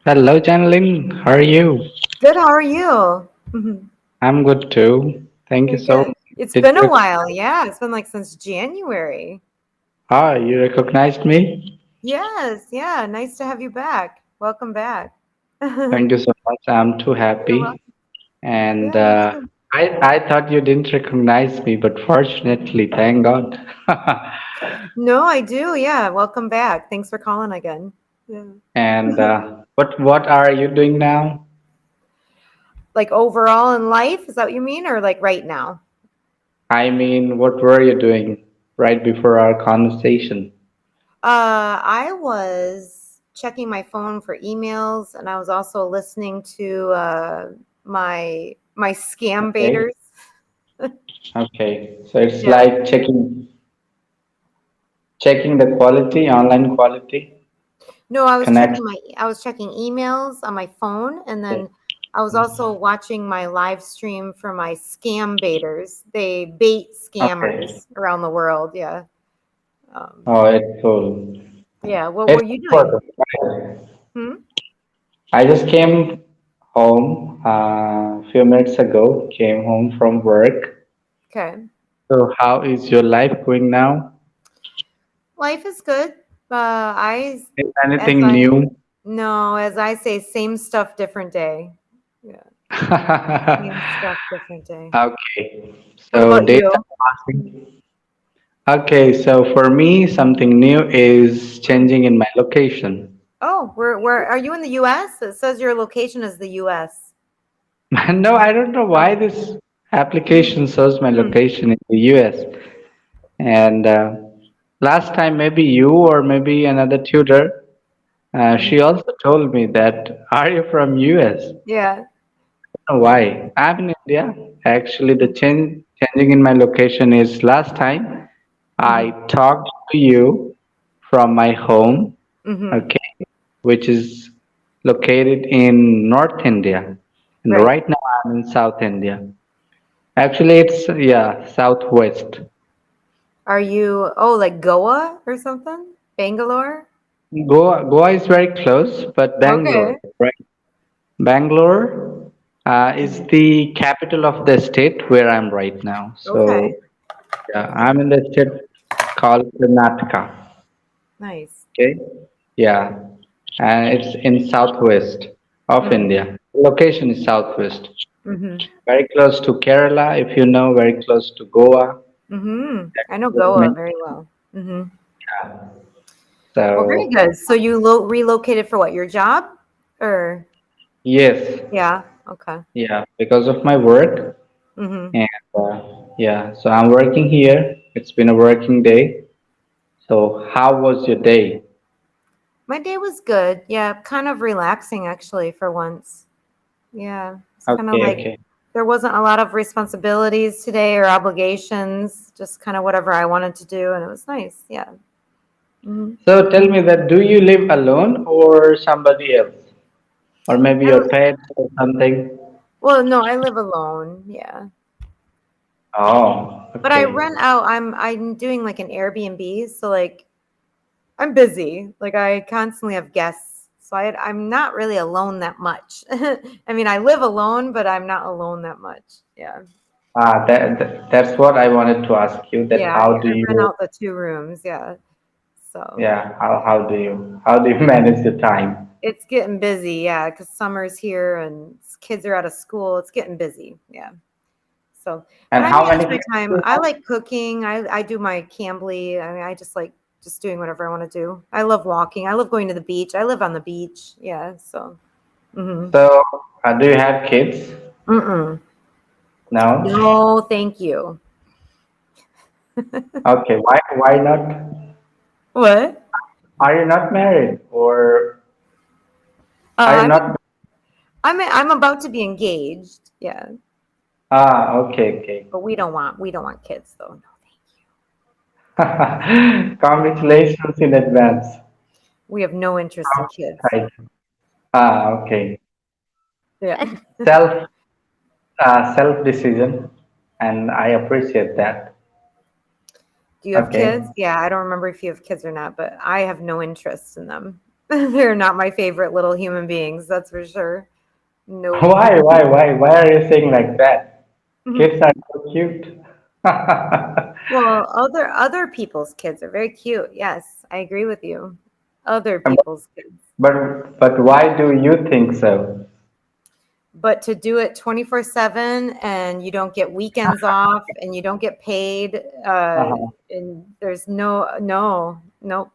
Hello, Janlin. How are you? Good, how are you? I'm good too. Thank you Very so good. much. It's Did been you? a while. Yeah, it's been like since January. You recognized me? Yes, yeah. Nice to have you back. Welcome back. Thank You're you so much. I'm too happy. welcome. And Yeah, me too. I thought you didn't recognize me, but fortunately, thank God. No, I do. Yeah, welcome back. Thanks for calling again. Yeah. And what are you doing now? Like overall in life, is that what you mean? Or like right now? I mean, what were you doing right before our conversation? I was checking my phone for emails and I was also listening to my scam Okay. baiters. Okay. So it's Yeah. like checking the quality, online quality, No, connect. I was checking emails on my phone and Okay. then I was also watching my live stream for my scam baiters. They bait Okay. scammers around the world. Yeah. Um, Oh, it's cool. yeah. What were It's you doing? important, right? Hmm? I just came home a few minutes ago, came home from work. Okay. So how is your life going now? Life is good. I, Is as anything I, new? no, as I say, same stuff, different day. Yeah. Same stuff, different day. Okay. What So about days you? are passing. Okay, so for me, something new is changing in my location. Oh, where are you in the US? It says your location is the US. No, I don't know why this application shows my Hmm. location in the US. And last time, maybe you or maybe another tutor, Mhm. she also told me that, are you from US? Yeah. Why? I'm in India. Actually, the changing in my location is last time I Mhm. talked to you from my home, Mhm. okay, which is located in North India. And Right. right now I'm in South India. Actually, it's, yeah, Southwest. Are you like Goa or something? Bangalore? Goa is very close, but Okay. Bangalore, right? Bangalore is Mhm. the capital of the state where I'm right now. So Okay. yeah, I'm in the state called Karnataka. Nice. Okay, yeah, and it's in southwest of Mhm. India. Location is southwest, Mhm. very close to Kerala, if you know, very close to Goa. Mhm. That's I know what I Goa meant. very well. Mhm. Yeah. Well, very So good. So you relocated for what? Your job? Or yes, yeah. Okay. yeah, because of my work, Mhm. and yeah, so I'm working here. It's been a working day. So how was your day? My day was good. Yeah, kind of relaxing actually for once. Yeah, it's kind of Okay, like okay. there wasn't a lot of responsibilities today or obligations, just kind of whatever I wanted to do, and it was nice. Yeah. Hmm. So tell me that do you live alone or somebody else? Or maybe I, your pet or something? well, no, I live alone. Yeah, Oh, but I okay. rent out. I'm doing like an Airbnb, so like I'm busy. Like I constantly have guests, so I'm not really alone that much. I mean, I live alone, but I'm not alone that much. Yeah. That's what I wanted to ask you, that Yeah, how do I rent you, out the 2 rooms. Yeah. So yeah, how do you manage the time? it's getting busy, yeah, because summer's here and kids are out of school. It's getting busy, yeah. So, but And I how many manage my kids do time. you I have? like cooking. I do my cambly. I mean, I just like just doing whatever I want to do. I love walking. I love going to the beach. I live on the beach. Yeah. So, mm-hmm. So, do you have kids? Mm-mm. No? No, thank you. Okay, why not? What? Are you not married or are you I'm not? I'm about to be engaged. Yeah, Ah, okay, okay. but we don't want kids though. No, thank you. Congratulations in advance. We have no interest in kids. Right. Ah, okay. Yeah. Self self decision, and I appreciate that. Do you have Okay. kids? Yeah, I don't remember if you have kids or not, but I have no interest in them. They're not my favorite little human beings, that's for sure. Nope. Why are you saying like that? Kids are so cute. Well, other people's kids are very cute. Yes, I agree with you. Other people's kids. But why do you think so? But to do it 24/7 and you don't get weekends off and you don't get paid, Uh-huh. and there's no, nope.